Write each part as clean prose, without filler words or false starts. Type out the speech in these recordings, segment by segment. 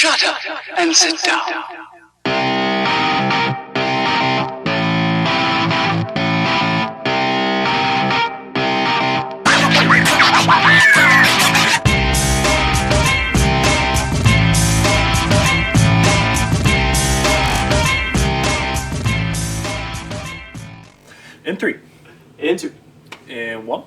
Shut up and sit down. In 3, in 2, and 1.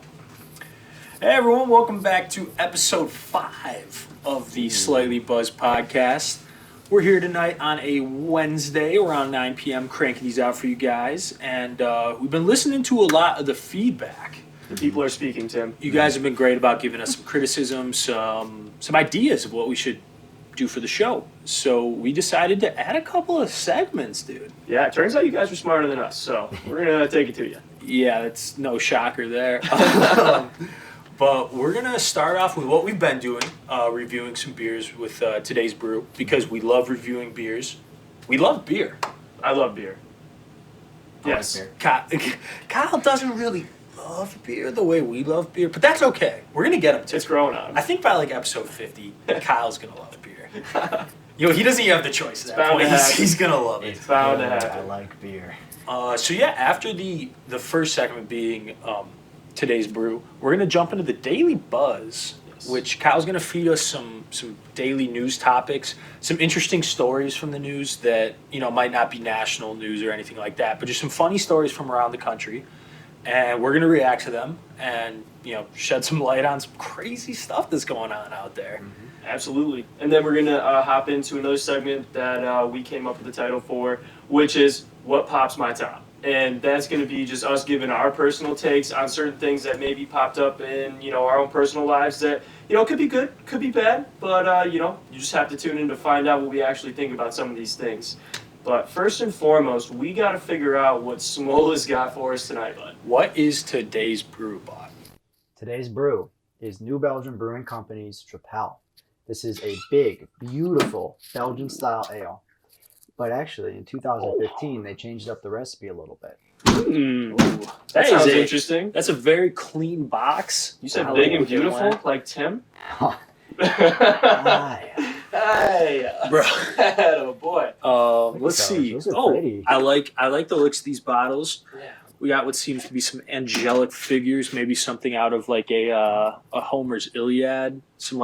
Hey everyone, welcome back to episode 5 of the Slightly Buzzed podcast. We're here tonight on a Wednesday around 9 p.m. cranking these out for you guys, and we've been listening to a lot of the feedback. the people are speaking, Tim. You guys have been great about giving us some criticism, some ideas of what we should do for the show. So we decided to add a couple of segments, dude. Yeah, it turns out you guys are smarter than us, so we're going to take it to you. Yeah, it's no shocker there. But we're going to start off with what we've been doing, reviewing some beers with today's brew, because we love reviewing beers. We love beer. I love beer. Yes. Like beer. Kyle doesn't really love beer the way we love beer, but that's okay. We're going to get him to It's growing on him. I think by like episode 50, Kyle's going to love beer. He doesn't even have the choice at that point. He's going to love it. It's bound to happen. I like beer. So yeah, after the first segment being today's brew, we're going to jump into the Daily Buzz, which Kyle's going to feed us some daily news topics, some interesting stories from the news that, might not be national news or anything like that, but just some funny stories from around the country. And we're going to react to them and, shed some light on some crazy stuff that's going on out there. Mm-hmm. Absolutely. And then we're going to hop into another segment that we came up with the title for, which is What Pops My Top? And that's going to be just us giving our personal takes on certain things that maybe popped up in, our own personal lives that, could be good, could be bad, but, you just have to tune in to find out what we actually think about some of these things. But first and foremost, we got to figure out what Smola's got for us tonight, bud. What is today's brew, bud? Today's brew is New Belgium Brewing Company's Trippel. This is a big, beautiful Belgian Style Ale. But actually, in 2015, they changed up the recipe a little bit. That sounds interesting. That's a very clean box. You said big and beautiful, like Tim? Hey, bro. Oh boy. Let's see. Those are pretty. I like the looks of these bottles. Yeah. We got what seems to be some angelic figures, maybe something out of like a Homer's Iliad, some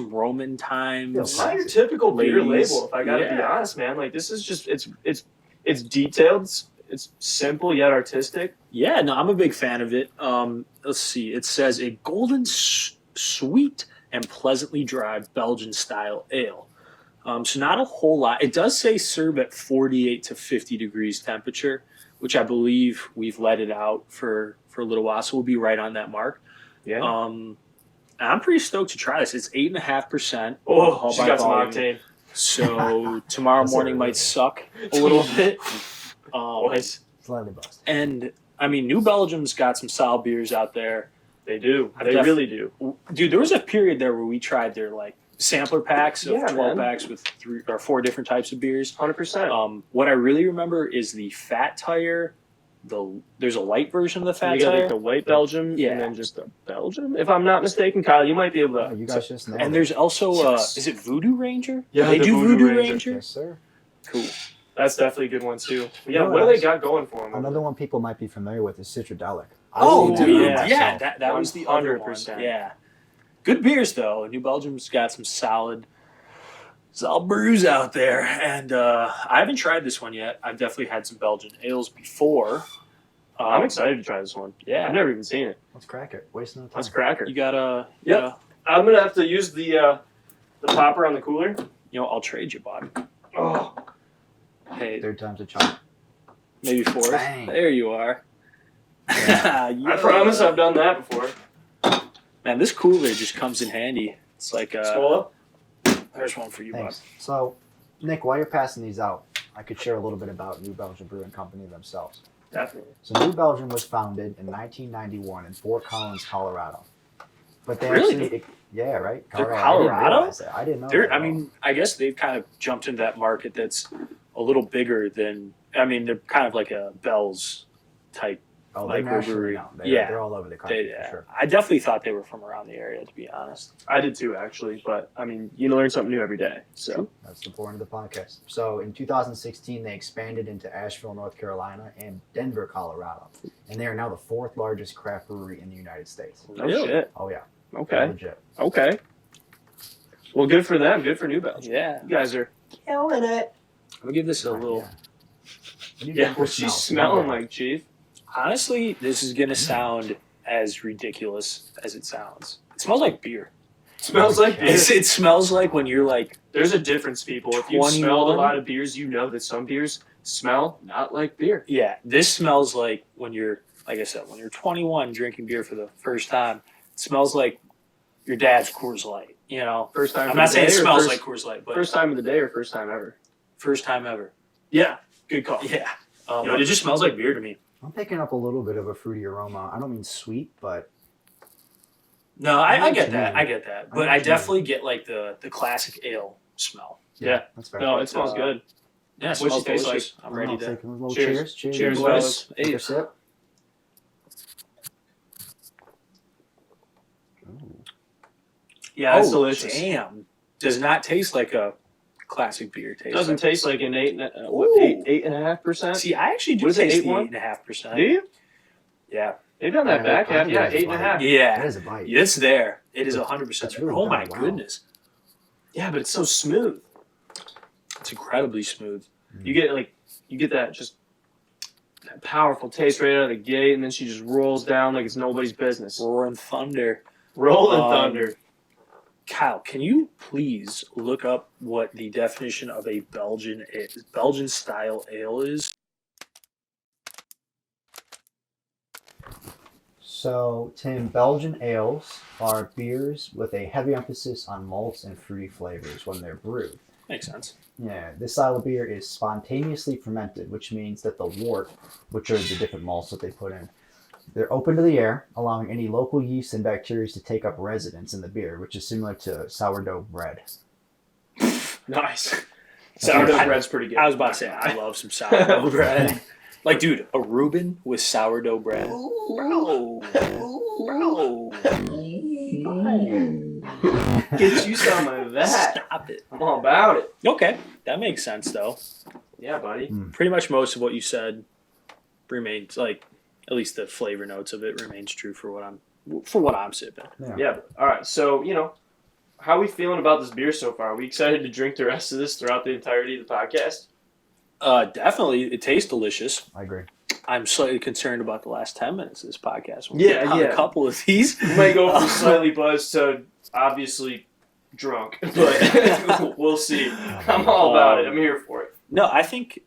Roman times. It's not your typical beer Ladies. label, if I gotta be honest, man. Like this is just it's detailed, it's simple yet artistic. Yeah, no, I'm a big fan of it. Let's see. It says a golden sweet and pleasantly dry Belgian Style Ale. So not a whole lot. It does say serve at 48 to 50 degrees temperature, which I believe we've let it out for a little while, so we'll be right on that mark. Yeah. I'm pretty stoked to try this. It's 8.5%. Oh, she got volume. some octane. So tomorrow morning might suck a little bit. Boys. Slightly buzzed. And I mean, New Belgium's got some solid beers out there. They do. They really do. Dude, there was a period there where we tried their like sampler packs of 12 packs with 3 or 4 different types of beers. 100%. What I really remember is the Fat Tire. There's a light version of the Fat you got Tire. like the white Belgium, and then just the Belgium. If I'm not mistaken, Kyle, you might be able to. Oh, you guys just nailed And it. there's also Yes. is it Voodoo Ranger? Yeah, they the do Voodoo Voodoo Ranger. Ranger. Yes, sir. Cool. That's definitely a good one too. Yeah, You know what do what they else? got going for them? Another one people might be familiar with is Citradelic. Oh, I've seen dude, that yeah, myself. that was the other one. 100%. Yeah, good beers though. New Belgium's got some solid brews out there, and I haven't tried this one yet. I've definitely had some Belgian ales before. I'm excited to try this one. Yeah. I've never even seen it. Let's crack it. Waste no time. Let's crack her. You gotta, Yep. I'm gonna have to use the popper on the cooler. I'll trade you, bud. Oh, Hey, Third time's a charm. maybe 4th. Bang. There you are. I promise I've done that before. Man, this cooler just comes in handy. It's like Scola? there's one for you, Thanks. So, Nick, while you're passing these out, I could share a little bit about New Belgium Brewing Company themselves. Definitely. So, New Belgium was founded in 1991 in Fort Collins, Colorado. But they Really? actually, yeah, right? They're I didn't Colorado? realize that. I didn't know that. I mean, I guess they've kind of jumped into that market that's a little bigger than. I mean, they're kind of like a Bell's type Oh, they're nationally known. They're all over the country for sure. I definitely thought they were from around the area, to be honest. I did too, actually. But I mean, you learn something new every day. So that's the point of the podcast. So in 2016, they expanded into Asheville, North Carolina, and Denver, Colorado, and they are now the 4th largest craft brewery in the United States. No shit. Oh yeah. Okay. Legit. Okay. Well, good for them. Good for New Belgium. Yeah. You guys are killing it. I'm gonna give this a little. Yeah. What's she smelling like, Chief? Honestly, this is gonna sound as ridiculous as it sounds. It smells like beer. Smells like beer. It smells like when you're like. There's a difference, people. If you smelled a lot of beers, you know that some beers smell not like beer. Yeah, this smells like when you're, like I said, when you're 21 drinking beer for the first time. It smells like your dad's Coors Light. You know, first time. I'm not saying it smells like Coors Light, but first time of the day or first time ever. First time ever. Yeah, good call. Yeah, it just smells like beer to me. I'm picking up a little bit of a fruity aroma. I don't mean sweet, but no, I get that. I get that, but I definitely get like the classic ale smell. Yeah, that's fair. No, it smells good. Yeah, it What's smells it taste delicious. like? I'm ready to. Take a little Cheers. Cheers, fellas. Take a sip. Yeah, it's delicious. Damn, does not taste like a classic beer. Taste Doesn't taste like an 8.5%. See, I actually do What is it, taste the 8.1? 8.5%. Do you? Yeah. They've done that back half. Yeah, 8.5. Yeah. That is a bite. It's there. It is 100%. It's really Oh my done well. goodness. Yeah, but it's so smooth. It's incredibly smooth. You get that just that powerful taste right out of the gate, and then she just rolls down like it's nobody's business. Roaring thunder. Rolling thunder. Kyle, can you please look up what the definition of a Belgian style ale is? So, Tim, Belgian ales are beers with a heavy emphasis on malts and fruity flavors when they're brewed. Makes sense. Yeah, this style of beer is spontaneously fermented, which means that the wort, which are the different malts that they put in, they're open to the air, allowing any local yeast and bacteria to take up residence in the beer, which is similar to sourdough bread. Nice. Sourdough bread's pretty good. I was about to say, I love some sourdough bread. Like, dude, a Reuben with sourdough bread. Bro. Get you some of that. Stop it. I'm all about it. Okay, that makes sense, though. Yeah, buddy. Pretty much most of what you said remains, like, at least the flavor notes of it remains true for what I'm sipping. Yeah. All right. So, how are we feeling about this beer so far? Are we excited to drink the rest of this throughout the entirety of the podcast? Definitely. It tastes delicious. I agree. I'm slightly concerned about the last 10 minutes of this podcast. Yeah. A couple of these. We might go from slightly buzzed to obviously drunk, but we'll see. I'm all about it. I'm here for it. No, I think,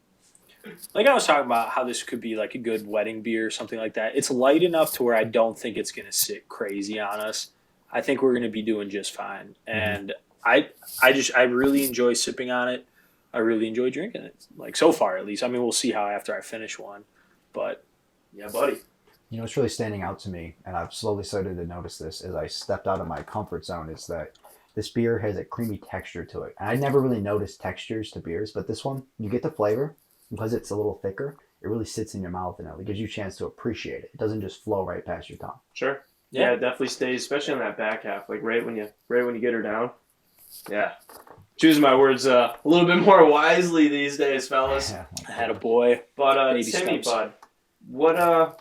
like I was talking about how this could be like a good wedding beer or something like that. It's light enough to where I don't think it's going to sit crazy on us. I think we're going to be doing just fine. And I really enjoy sipping on it. I really enjoy drinking it. Like, so far, at least. I mean, we'll see how after I finish one. But, yeah, buddy. You know, what's really standing out to me, and I've slowly started to notice this as I stepped out of my comfort zone, is that this beer has a creamy texture to it. And I never really noticed textures to beers, but this one, you get the flavor. Because it's a little thicker, it really sits in your mouth and it gives you a chance to appreciate it. It doesn't just flow right past your tongue. Sure. Yeah, it definitely stays, especially on that back half, like right when you get her down. Yeah. Choosing my words a little bit more wisely these days, fellas. I had a boy. But Baby Timmy, steps. bud, what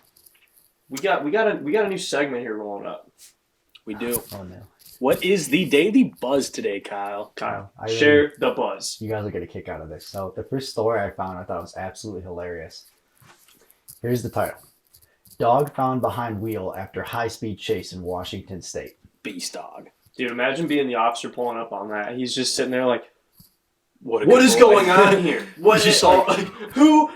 we got a new segment here rolling up. We do. Oh, no. What is the daily buzz today, Kyle? Share the buzz. You guys will get a kick out of this. So the first story I found, I thought was absolutely hilarious. Here's the title. Dog found behind wheel after high-speed chase in Washington State. Beast dog. Dude, imagine being the officer pulling up on that. He's just sitting there like, What is going on here? What is all, like, who?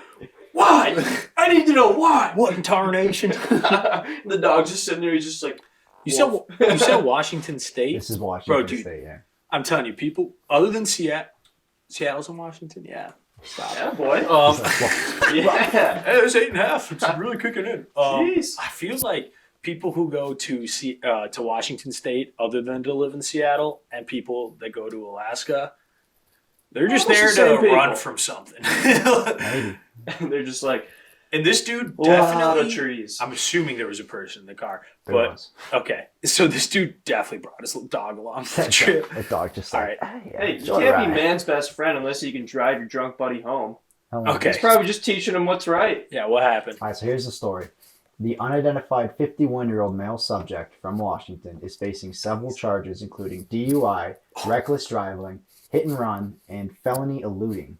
Why? I need to know why. What in tarnation? The dog's just sitting there. He's just like, You said Washington State? This is Washington dude. State, yeah. I'm telling you, people other than Seattle's in Washington, yeah. Stop. yeah, boy. Yeah. Hey, it's 8.5. It's really kicking in. Jeez. I feel like people who go to Washington State, other than to live in Seattle, and people that go to Alaska, they're just Almost there the same to people. run from something. Maybe. They're just like, And this dude A lot definitely. of trees. I'm assuming there was a person in the car, There but was. okay. So this dude definitely brought his little dog along for the trip. The dog just All like, right. Hey, you enjoy can't the be ride. man's best friend unless you can drive your drunk buddy home. Okay. He's probably just teaching him what's right. Yeah, what happened? All right, so here's the story. The unidentified 51-year-old male subject from Washington is facing several charges, including DUI, reckless driving, hit and run, and felony eluding.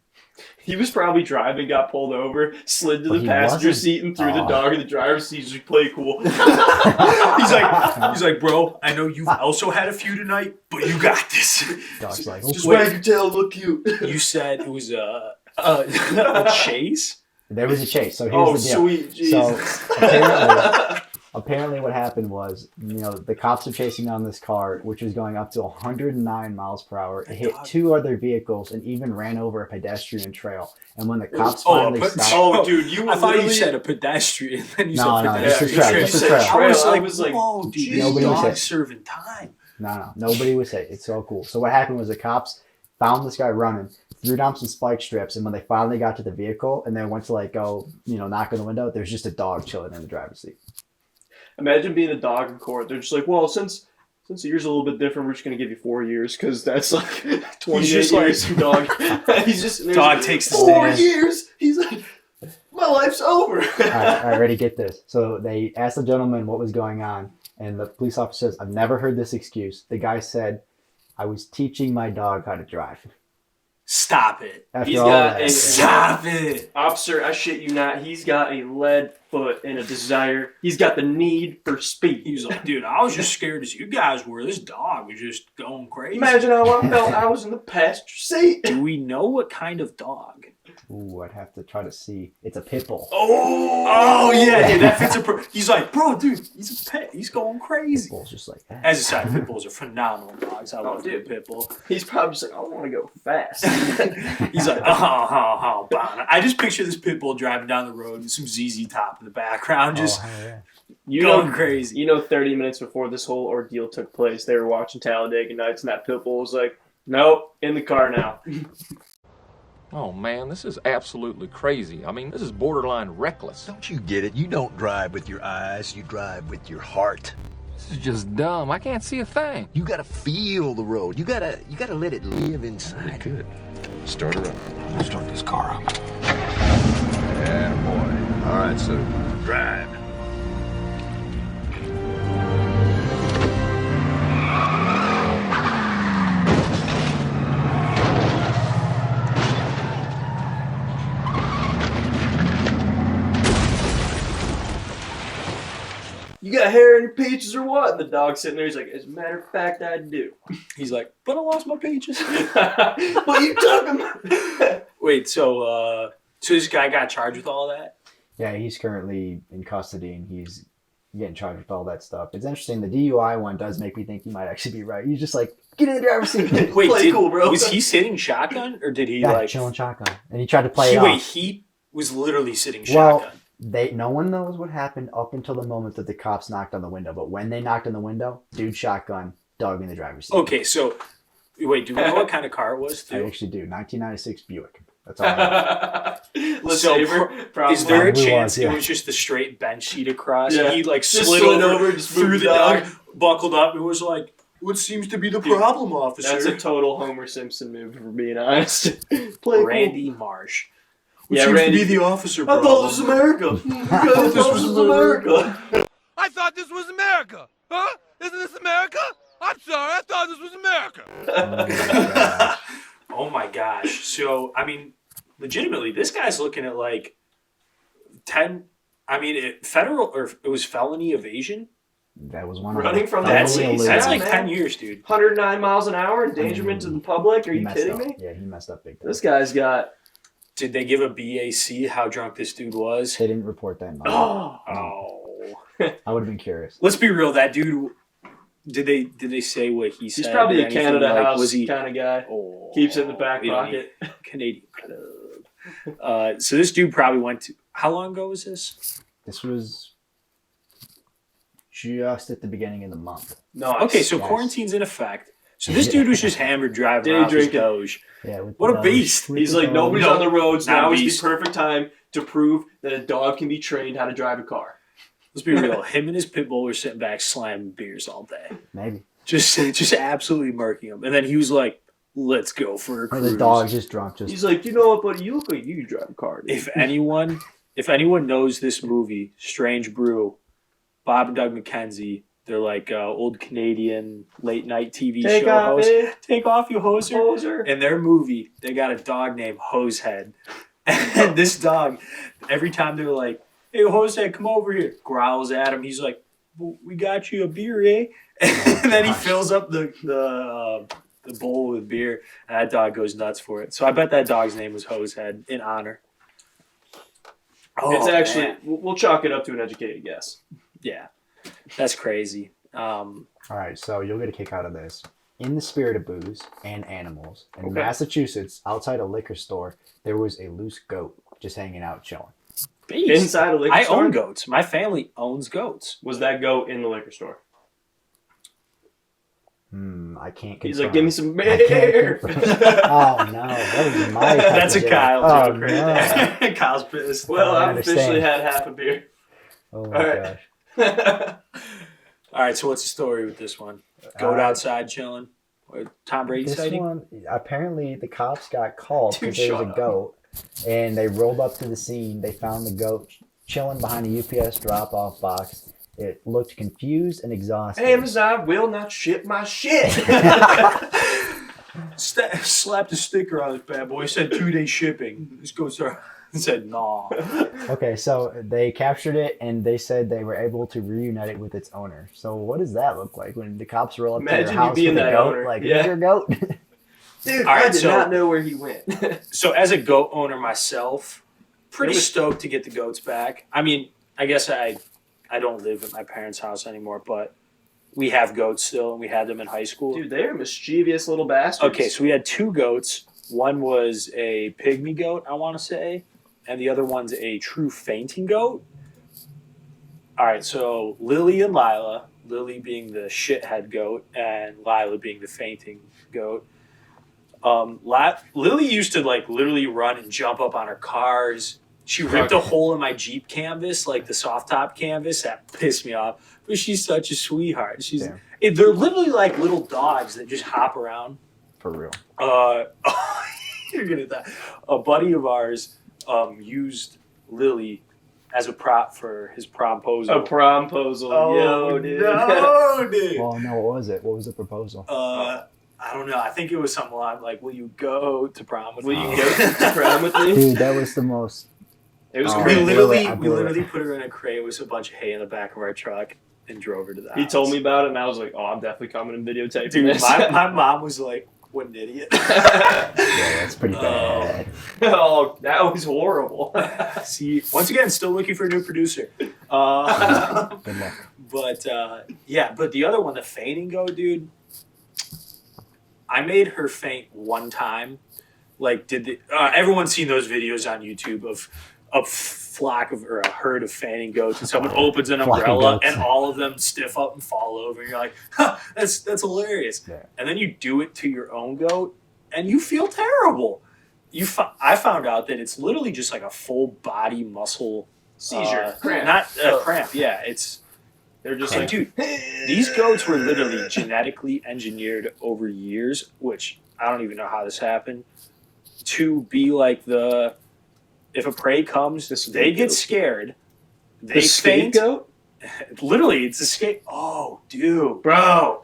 He was probably driving, got pulled over, slid to But the he passenger wasn't. seat and threw the Oh. dog in the driver's seat. Just play cool. he's like, bro, I know you've also had a few tonight, but you got this. Dog's like, Just oh, wag your tail, look cute. You said it was a chase. there was a chase. So here's Oh, the deal. sweet Jesus. So apparently what happened was, the cops are chasing down this car, which was going up to 109 miles per hour. It hit two other vehicles and even ran over a pedestrian trail. And when the cops finally stopped... Oh, dude, you were I thought you literally- said a pedestrian. Then you No, said just a pedestrian. trail, You just a said trail. I was like, like, whoa, dude, this Nobody was dog's hit. serving time. No, nobody was hit. It's so cool. So what happened was the cops found this guy running, threw down some spike strips, and when they finally got to the vehicle and they went to go, knock on the window, there's just a dog chilling in the driver's seat. Imagine being a dog in court. They're just like, well, since the year's a little bit different, we're just going to give you 4 years because that's like 28 just years. Dog. He's just Dog takes the 4 stand. years. He's like, my life's over. All right, ready, get this. So they asked the gentleman what was going on, and the police officer says, I've never heard this excuse. The guy said, I was teaching my dog how to drive. Stop it. After He's all got that, a- Stop it. Officer, I shit you not. He's got a lead foot and a desire. He's got the need for speed. He was like, dude, I was just scared as you guys were. This dog was just going crazy. Imagine how I felt. I was in the passenger seat. Do we know what kind of dog? Ooh, I'd have to try to see. It's a pit bull. Oh yeah, dude, that fits a. He's like, bro, dude, he's a pet. He's going Pit crazy. bull's just like that. As a side, pit bulls are phenomenal dogs. I love dude. the pit bull. He's probably just like, I want to go fast. He's like, I just picture this pit bull driving down the road with some ZZ Top in the background, just hell yeah. You going know, crazy. 30 minutes before this whole ordeal took place, they were watching Talladega Nights, and that pit bull was like, nope, in the car now. Oh man, this is absolutely crazy. I mean, this is borderline reckless. Don't you get it? You don't drive with your eyes, you drive with your heart. This is just dumb. I can't see a thing. You gotta feel the road. You gotta let it live inside. Good. Start her up. Start this car up. Yeah, boy. All right, so drive. You got hair in your peaches or what? And the dog's sitting there, he's like, as a matter of fact, I do. He's like, but I lost my peaches. But you took them. Wait, so this guy got charged with all that? Yeah, he's currently in custody and he's getting charged with all that stuff. It's interesting. The DUI one does make me think he might actually be right. He's just like, get in the driver's seat. Wait, Play cool, bro. was he sitting shotgun or did he Yeah, like? chilling shotgun. And he tried to play it Wait, off. he was literally sitting Well, shotgun. no one knows what happened up until the moment that the cops knocked on the window. But when they knocked on the window, dude shotgun, dog in the driver's seat. Okay, so wait, do we know what kind of car it was? I Too? actually do. 1996 Buick. That's all I know. Let's So, save her. Probably. Is there a Probably chance was, yeah. it was just the straight bench seat across? Yeah. And he like Just slid slid over, over, just through moved the the dog, dog. buckled up, and was like, "What seems to be the Dude, problem, officer?" That's a total Homer Simpson move, if we're being honest. Play Randy Marsh. What Yeah, seems Randy- to be the officer I problem? thought this was America. I thought this was America. I thought this was America. Huh? Isn't this America? I'm sorry, I thought this was America. Oh my gosh! So I mean, legitimately, this guy's looking at like 10. I mean, federal or it was felony evasion. That was one of Running them. from That's Felony Felony that's eluding. like man. 10 years, dude. 109 miles an hour, endangerment to the public. Are He you messed kidding up. me? Yeah, he messed up big time. This guy's got. Did they give a BAC how drunk this dude was? They didn't report that. No. Oh. I would have been curious. Let's be real. That dude. Did they say what he said? He's probably or a anything? Canada Like, House was he? kind of guy. Oh, Keeps it in the back we don't pocket. need Canadian Club. So this dude probably went to. How long ago was this? This was just at the beginning of the month. No. Okay, so Yes. quarantine's in effect. So this dude was just hammered driving Day around his drinking. Doge. Yeah, with What the a beast. with He's the like, dog. nobody's No, on the roads. not Now is beast. the perfect time to prove that a dog can be trained how to drive a car. Let's be real. Him and his pit bull were sitting back slamming beers all day. Maybe. Just absolutely murking him. And then he was like, let's go for a Or cruise. the dog's just drunk. Just He's like, you know what, buddy? You look like you drive a car. Dude. If anyone knows this movie, Strange Brew, Bob and Doug McKenzie, they're like old Canadian late night TV Take show off, hosts. eh? Take off, you hoser. Poser. In their movie, they got a dog named Hosehead. And this dog, every time they're like, hey, Hosehead, come over here, growls at him. He's like, well, we got you a beer, eh? And then he fills up the bowl with beer, and that dog goes nuts for it. So I bet that dog's name was Hosehead in honor. It's Oh, actually, man. we'll chalk it up to an educated guess. Yeah, that's crazy. All right, so you'll get a kick out of this. In the spirit of booze and animals, in Okay. Massachusetts, outside a liquor store, there was a loose goat just hanging out chilling. Beast. Inside a liquor I store? own goats. My family owns goats. Was that goat in the liquor store? I can't confirm. He's like, give me some I can't beer. confirm. Oh no, that was my. That's a joke. Kyle Oh, joke right no. there. Kyle's pissed. Well, I I've officially understand. had half a beer. Oh All my right. gosh. All right, so what's the story with this one? Goat Uh, outside chilling. Or Tom Brady This sighting? one, apparently, the cops got called Dude, because there was shut a up. goat, and they rolled up to the scene. They found the goat chilling behind a UPS drop-off box. It looked confused and exhausted. Amazon will not ship my shit. Slapped a sticker on this bad boy. Said 2-day shipping. This goat said, nah. Okay, so they captured it, and they said they were able to reunite it with its owner. So what does that look like when the cops roll up to Imagine your you house being with a that goat? owner. Like, Yeah. is your goat? Dude, All right, I did so- not know where he went. So as a goat owner myself, pretty It was- stoked to get the goats back. I mean, I guess I don't live at my parents' house anymore, but we have goats still, and we had them in high school. Dude, they are mischievous little bastards. Okay, so we had 2 goats. One was a pygmy goat, I want to say, and the other one's a true fainting goat. All right, so Lily and Lila, Lily being the shithead goat and Lila being the fainting goat. Lily used to like literally run and jump up on her cars. She ripped a hole in my Jeep canvas, like the soft top canvas. That pissed me off. But she's such a sweetheart. They're literally like little dogs that just hop around. For real. You're gonna die. A buddy of ours used Lily as a prop for his promposal. A promposal. Yo, dude. No, dude. Well, no, what was it? What was the proposal? I don't know. I think it was something like, "Will you go to prom with Will me?" you go to prom with me? Dude, that was the most. It was Oh, We great. I literally blew it. put her in a crate with a bunch of hay in the back of our truck and drove her to the house. He told me about it, and I was like, "Oh, I'm definitely coming and videotaping Dude, this." my mom was like, "What an idiot." Yeah, that's pretty bad. Oh, that was horrible. See, once again, still looking for a new producer. Good luck. But but the other one, the fainting goat, dude. I made her faint one time. Like, everyone's seen those videos on YouTube of a flock of or a herd of fainting goats, and someone opens an Flock of umbrella goats. and all of them stiff up and fall over. And you're like, huh, that's hilarious. Yeah. And then you do it to your own goat, and you feel terrible. I found out that it's literally just like a full body muscle Seizure. Cramp. not cramp. Yeah, it's. They're just And like, dude, these goats were literally genetically engineered over years, which I don't even know how this happened, to be like if a prey comes, they get scared, they the faint. scapegoat? Literally, it's a scape. Oh, dude, bro.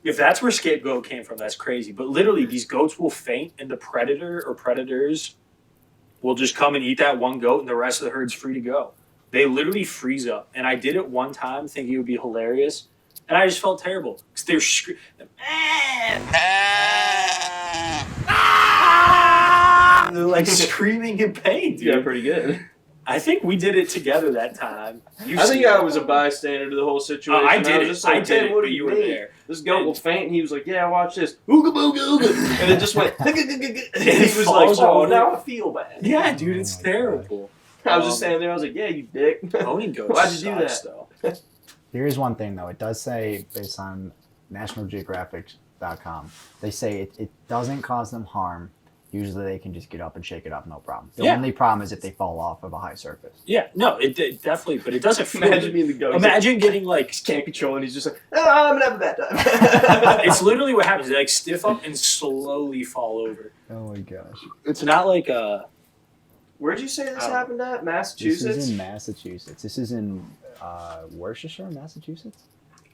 If that's where scapegoat came from, that's crazy. But literally, these goats will faint, and the predator or predators will just come and eat that one goat, and the rest of the herd's free to go. They literally freeze up. And I did it one time thinking it would be hilarious, and I just felt terrible. Because they were they're like screaming in pain, dude. Yeah, pretty good. I think we did it together that time. I think I was a bystander to the whole situation. I did was it. just like, I did "Hey, it, what but do you were mean? there. This goat will faint, and he was like, "Yeah, watch this." Ooga booga ooga. And it just went. And he was like, falls "Oh, over. now I feel bad." Yeah, dude, it's Oh my terrible. I was just standing there. I was like, "Yeah, you dick." Owning goats Why'd you do sucks, that? though. There is one thing though. It does say based on NationalGeographic.com. They say it doesn't cause them harm. Usually they can just get up and shake it off, no problem. The Yeah. only problem is if they fall off of a high surface. Yeah, no, it definitely, but it doesn't feel Imagine good. being the goat. Imagine getting like, He can't control it. He's just like, I'm gonna have a bad time. it's literally what happens. They like stiff up and slowly fall over. Oh my gosh. It's not like Where'd you say this Oh. happened at? This Massachusetts? is in Massachusetts. This is in Worcestershire, Massachusetts?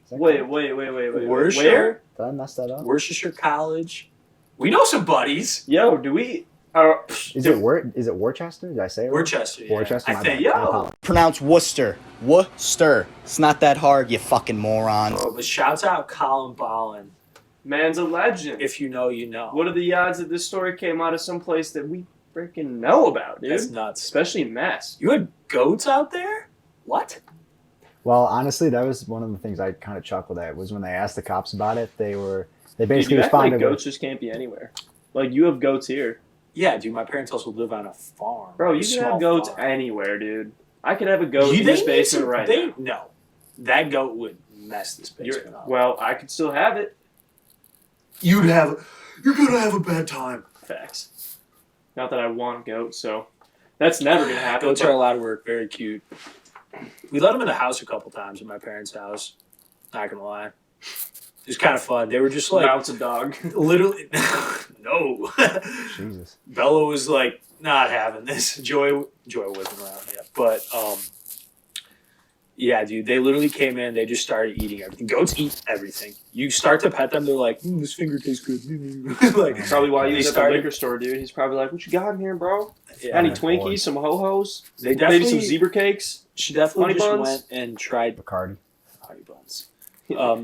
Is that Wait. Worcester. Where? Did I mess that up? Worcestershire College. We know some buddies. Yo, do we? Is it Worcester? Did I say it right? Worcester. Yeah. Worcester. I my think. bad. I yo. apologize. Pronounce Worcester. Worcester. It's not that hard, you fucking moron. Oh, but shouts out Colin Ballin. Man's a legend. If you know, you know. What are the odds that this story came out of some place that we freaking know about, dude? That's nuts. Especially in Mass. You had goats out there? What? Well, honestly, that was one of the things I kind of chuckled at was when they asked the cops about it. They basically Dude, you act like responded goats just can't be anywhere. Like, you have goats here. Yeah, dude, my parents also live on a farm. Bro, a you can small have goats farm. anywhere, dude. I could have a goat in They this need basement some- right they, now. No. That goat would mess this basement up. Well, I could still have it. You're gonna have a bad time. Facts. Not that I want goats, so that's never gonna happen. Goats are a lot of work, very cute. We let them in the house a couple times at my parents' house. Not gonna lie. It was kind of fun. They were just like, Now it's a dog. literally, no. Jesus. Bella was like, not having this. Joy wasn't around yet. But, yeah, dude, they literally came in, they just started eating everything. Goats eat everything. You start to pet them, they're like, this finger tastes good. Like, That's probably why they he's at the started- liquor store, dude. He's probably like, what you got in here, bro? yeah, Any Yeah, Twinkies, boy. some ho-hos, they maybe definitely, some zebra cakes? she definitely honey just buns? went and tried Bacardi. honey buns.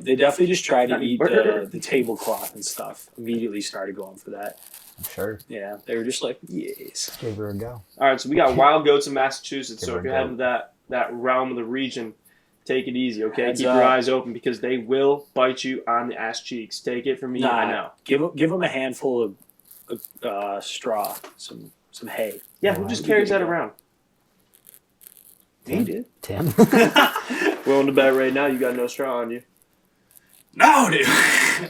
They definitely just tried to Honey eat burger. the tablecloth and stuff. Immediately started going for that. I'm sure. Yeah, they were just like, yes. Give her a go. All right, so we got wild goats in Massachusetts. So Give if her you're a heading to that realm of the region, take it easy, okay? Heads Keep up. your eyes open because they will bite you on the ass cheeks. Take it from me, Nah, I know. Give them a handful of straw, some hay. Yeah, who just carries that around? He did. Tim? Willing to bet right now you got no straw on you. No, dude.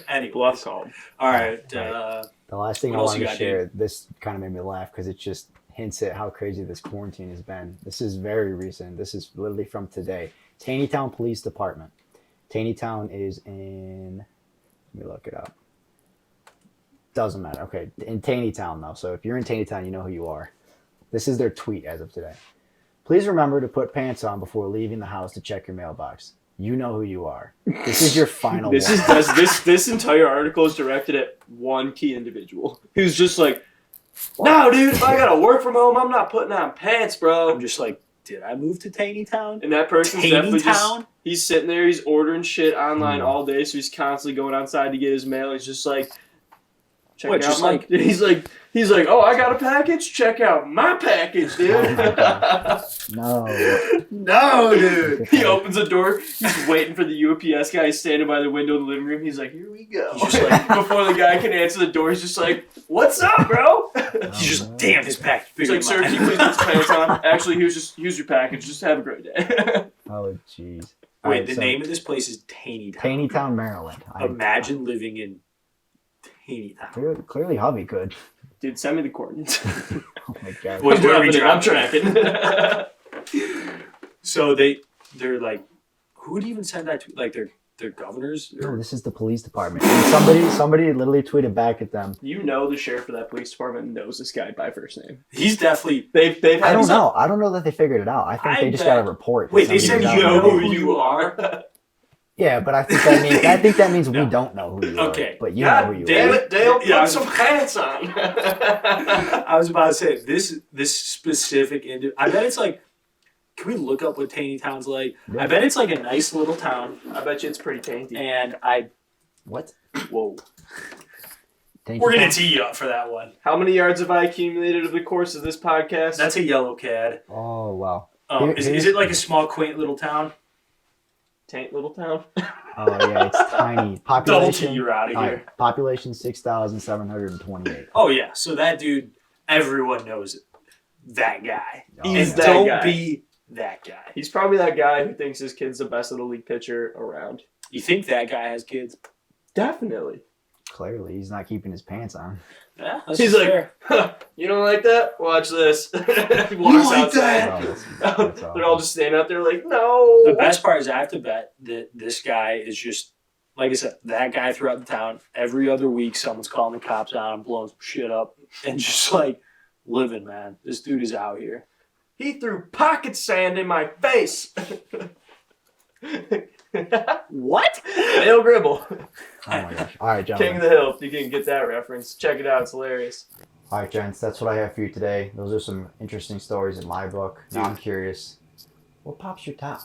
Anyway, Bluff called. all right. The last thing What I else wanted you to got, share, this kind of made me laugh because it just hints at how crazy this quarantine has been. This is very recent. This is literally from today. Taneytown Police Department. Taneytown is in, let me look it up. Doesn't matter. Okay, in Taneytown though. So if you're in Taneytown, you know who you are. This is their tweet as of today. Please remember to put pants on before leaving the house to check your mailbox. You know who you are. This is your final This warning. this entire article is directed at one key individual who's just like, no, dude, if I gotta work from home, I'm not putting on pants, bro. I'm just like, did I move to Taneytown? And that person's definitely just, Taneytown? he's sitting there, he's ordering shit online all day, so he's constantly going outside to get his mail. He's just like, check What, out just my, like- he's like, oh, I got a package? Check out my package, dude. No. No, dude. He opens the door, he's waiting for the UPS guy, he's standing by the window in the living room, he's like, here we go. He's just like- before the guy can answer the door, he's just like, what's up, bro? He's just, damn, his package. He's like, sir, can you please put his pants on? Actually, here's your package. Just have a great day. Oh, jeez. Wait, Alright, the so name of this place is Taneytown. Taneytown, Maryland. Imagine living in Taneytown. Clearly, Hubby could. Dude, send me the coordinates. Oh my god. Wait, where are we I'm dropping? tracking. So they're like, who would even send that to? Like their governors? No, this is the police department. And somebody literally tweeted back at them. You know the sheriff of that police department knows this guy by first name. He's definitely. They've had I don't know. I don't know that they figured it out. I think I they just bet- got a report. that Wait, they somebody said was you out know there. who you are? Yeah, but I think that means we No. don't know who you are. Okay. But you God know who you damn are. it, Dale! Yeah, Put some pants on. I was about to say this specific. I bet it's like. Can we look up what Taneytown's like? Yeah. I bet it's like a nice little town, I bet you it's pretty tainty. and What? whoa, Taneytown? we're gonna tee you up for that one. How many yards have I accumulated over the course of this podcast? That's a yellow cad. Oh wow. Is it like a small, quaint little town? Taint little town. Oh yeah, it's tiny. Double Population. T, you're out of all here. right, population 6,728. Oh yeah, so that dude, everyone knows it. That guy. He's And that don't guy. be that guy. He's probably that guy who thinks his kid's the best little league pitcher around. You think that guy has kids? Definitely. Clearly, he's not keeping his pants on. Yeah, that's He's fair. like, you don't like that? Watch this. He walks like outside. Oh, that's They're all just standing out there like, no. The best part is I have to bet that this guy is just, like I said, that guy throughout the town. Every other week, someone's calling the cops on him, blowing some shit up, and just like living, man. This dude is out here. He threw pocket sand in my face. What? Dale Gribble. Oh my gosh. All right, King of gentlemen. the Hill. If you can get that reference, check it out. It's hilarious. All right, gents. That's what I have for you today. Those are some interesting stories in my book. Now I'm curious. What pops your top?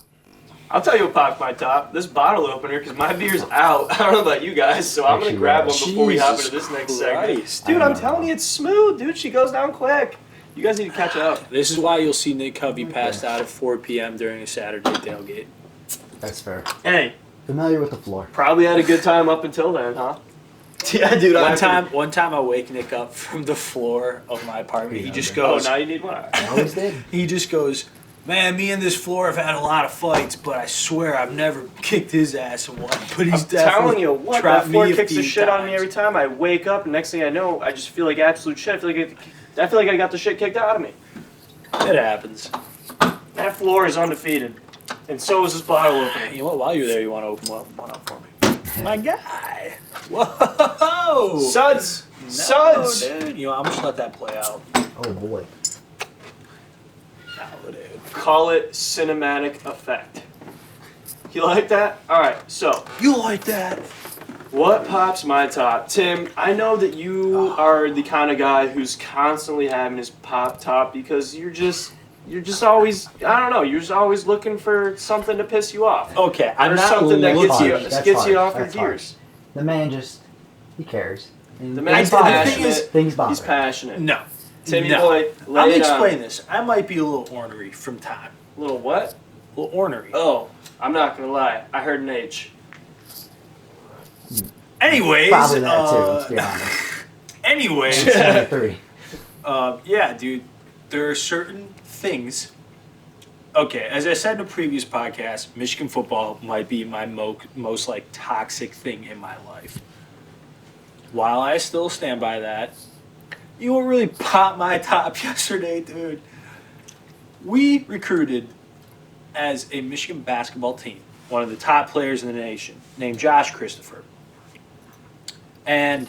I'll tell you what popped my top. This bottle opener, because my beer's out. I don't know about you guys, so I'm going to grab one before we hop into this next segment. Dude, I'm telling you, it's smooth. Dude, she goes down quick. You guys need to catch up. This is why you'll see Nick Covey passed out at 4 p.m. during a Saturday tailgate. That's fair. Hey, Familiar with the floor. probably had a good time up until then, huh? Yeah, dude. One time I wake Nick up from the floor of my apartment. He just Oh, goes. now you need one. I always did. He just goes, man, me and this floor have had a lot of fights, but I swear I've never kicked his ass in one. But he's I'm telling you, what? trapped That floor me a kicks the few shit out of me times. every time I wake up, and next thing I know, I just feel like absolute shit. I feel like I got the shit kicked out of me. It happens. That floor is undefeated. And so is this bottle opener. You know what? While you're there, you want to open one up for me? My guy. Whoa. Suds! No, Suds! dude. You know, I'm just let that play out. Oh boy. No, dude. Call it cinematic effect. You like that? Alright, so, You like that? what pops my top? Tim, I know that you are the kind of guy who's constantly having his pop top because you're just always, I don't know, you're just always looking for something to piss you off. Okay, I'm Or not something that looking. gets you off your That's harsh. gears. The man just, he cares. The man's The thing passionate. is- Things bother He's him. passionate. No. Timmy no. boy, lay I'm it on. explaining this. I might be a little ornery from time. Little what? A little ornery. Oh, I'm not gonna lie. I heard an H. Anyways, Probably that too, let's be honest. anyways, 73. yeah, dude, there are certain things. Okay, as I said in a previous podcast, Michigan football might be my most like toxic thing in my life. While I still stand by that, you know what really popped my top yesterday, dude? We recruited as a Michigan basketball team one of the top players in the nation named Josh Christopher. And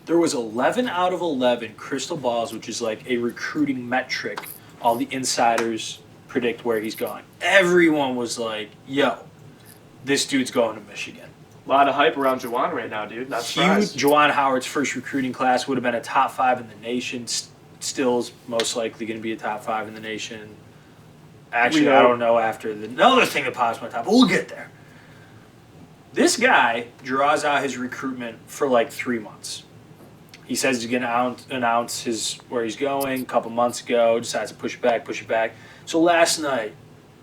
there was 11 out of 11 crystal balls, which is like a recruiting metric. All the insiders predict where he's going. Everyone was like, yo, this dude's going to Michigan. A lot of hype around Juwan right now, dude. Not Huge. surprised. Juwan Howard's first recruiting class would have been a top 5 in the nation. Still's most likely going to be a top 5 in the nation. Actually, I don't know after another thing that pops my top. But we'll get there. This guy draws out his recruitment for like 3 months. He says he's going to announce where he's going a couple months ago, decides to push it back. So last night,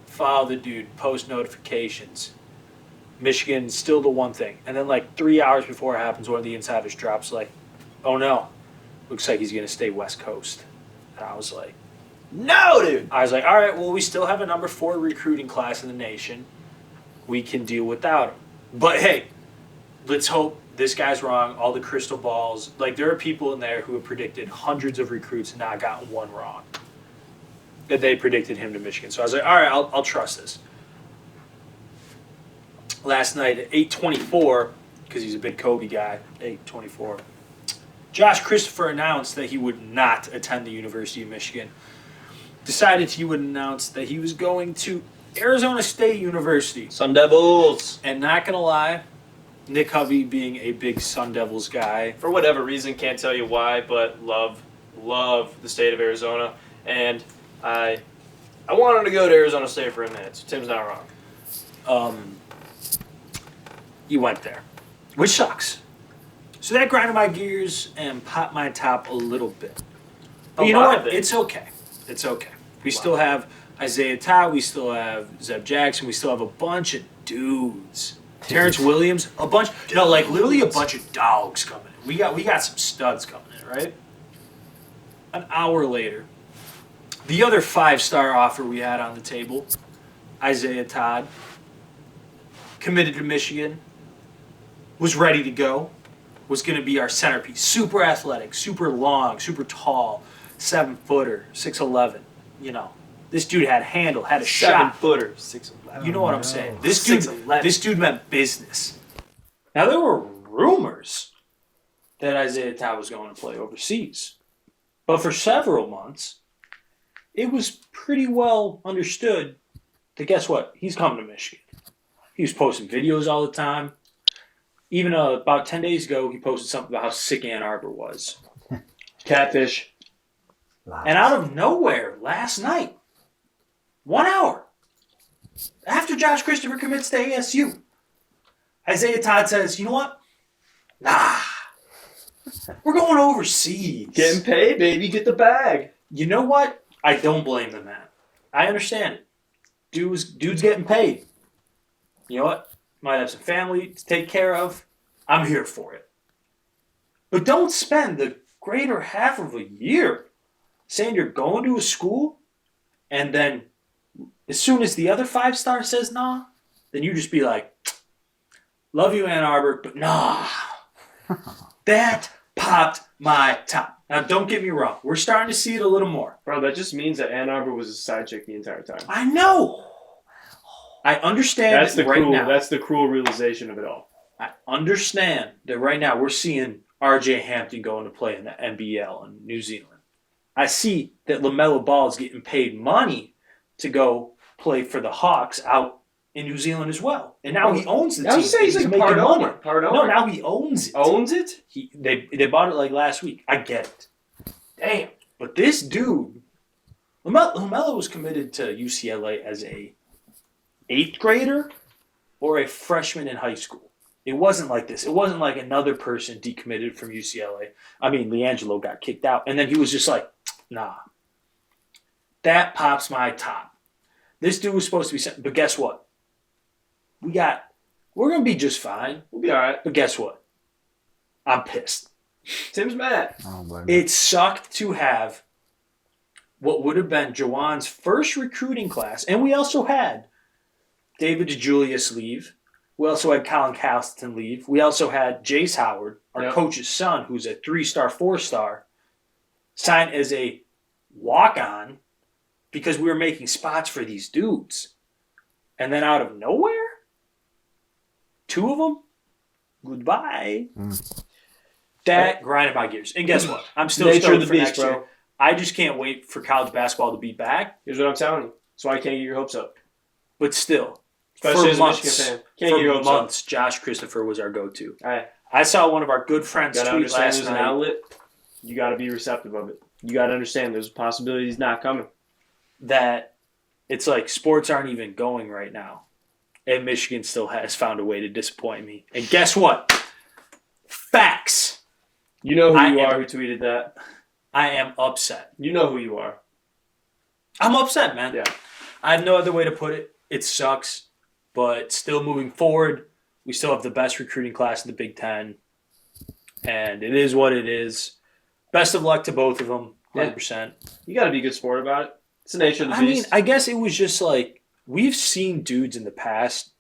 follow the dude, post notifications. Michigan's still the one thing. And then like 3 hours before it happens, one of the insiders drops like, oh no, looks like he's going to stay West Coast. And I was like, no, dude. I was like, all right, well, we still have a number 4 recruiting class in the nation. We can deal without him. But hey, let's hope this guy's wrong. All the crystal balls. Like, there are people in there who have predicted hundreds of recruits and not gotten one wrong. That they predicted him to Michigan. So I was like, all right, I'll trust this. Last night at 8:24, because he's a big Kobe guy, 8:24, Josh Christopher announced that he would not attend the University of Michigan. Decided he would announce that he was going to Arizona State University. Sun Devils. And not going to lie, Nick Hovey being a big Sun Devils guy. For whatever reason, can't tell you why, but love the state of Arizona. And I wanted to go to Arizona State for a minute, so Tim's not wrong. You went there, which sucks. So that grinded my gears and popped my top a little bit. But you know what? It's okay. It's okay. We still have Isaiah Todd. We still have Zeb Jackson. We still have a bunch of dudes. Terrence Williams. A bunch. No, like literally a bunch of dogs coming in. We got some studs coming in, right? An hour later, the other 5-star offer we had on the table, Isaiah Todd, committed to Michigan. was ready to go, was going to be our centerpiece. Super athletic, super long, super tall, 7-footer, 6'11". You know, this dude had handle, had a shot. 7-footer, 6'11". You know what I'm saying? This 6'11". dude meant business. Now there were rumors that Isaiah Todd was going to play overseas, but for several months, it was pretty well understood that guess what? He's coming to Michigan. He was posting videos all the time. Even about 10 days ago, he posted something about how sick Ann Arbor was. Catfish. And out of nowhere, last night, 1 hour after Josh Christopher commits to ASU, Isaiah Todd says, you know what? Nah. We're going overseas. Getting paid, baby. Get the bag. You know what? I don't blame the man. I understand it. Dude's getting paid. You know what? Might have some family to take care of. I'm here for it. But don't spend the greater half of a year saying you're going to a school and then as soon as the other 5-star says nah, then you just be like, love you, Ann Arbor, but nah. That popped my top. Now, don't get me wrong. We're starting to see it a little more. Bro, that just means that Ann Arbor was a side chick the entire time. I know. I understand That's the right cruel. now. That's the cruel realization of it all. I understand that right now we're seeing R.J. Hampton going to play in the NBL in New Zealand. I see that LaMelo Ball is getting paid money to go play for the Hawks out in New Zealand as well. And now he owns the team. I was saying he's like making part money. owner. Part owner. No, now he owns it. Owns it? They bought it like last week. I get it. Damn. But this dude, LaMelo was committed to UCLA as a 8th grader or a freshman in high school. It wasn't like this. It wasn't like another person decommitted from UCLA. I mean, LiAngelo got kicked out. And then he was just like, nah. That pops my top. This dude was supposed to be sent. But guess what? We're going to be just fine. We'll be all right. But guess what? I'm pissed. Tim's mad. It sucked to have what would have been Jawan's first recruiting class. And we also had David DeJulius leave. We also had Colin Castleton leave. We also had Jace Howard, our coach's son, who's a 3-star, 4-star, signed as a walk-on because we were making spots for these dudes. And then out of nowhere, 2 of them, goodbye. That grinded my gears. And guess what? I'm still stoked for next year. I just can't wait for college basketball to be back. Here's what I'm telling you. That's why I can't get your hopes up. But still, especially as a months, Michigan fan. Can't get your hopes months, up. Josh Christopher was our go-to. All right. I saw one of our good friends tweet last night. An outlet. You got to be receptive of it. You got to understand there's a possibility he's not coming. That it's like sports aren't even going right now. And Michigan still has found a way to disappoint me. And guess what? Facts. You know who you are who tweeted that. I am upset. You know who you are. I'm upset, man. Yeah. I have no other way to put it. It sucks. But still moving forward, we still have the best recruiting class in the Big Ten. And it is what it is. Best of luck to both of them, 100%. Yeah. You got to be a good sport about it. It's the nature of the beast. I mean, I guess it was just like, we've seen dudes in the past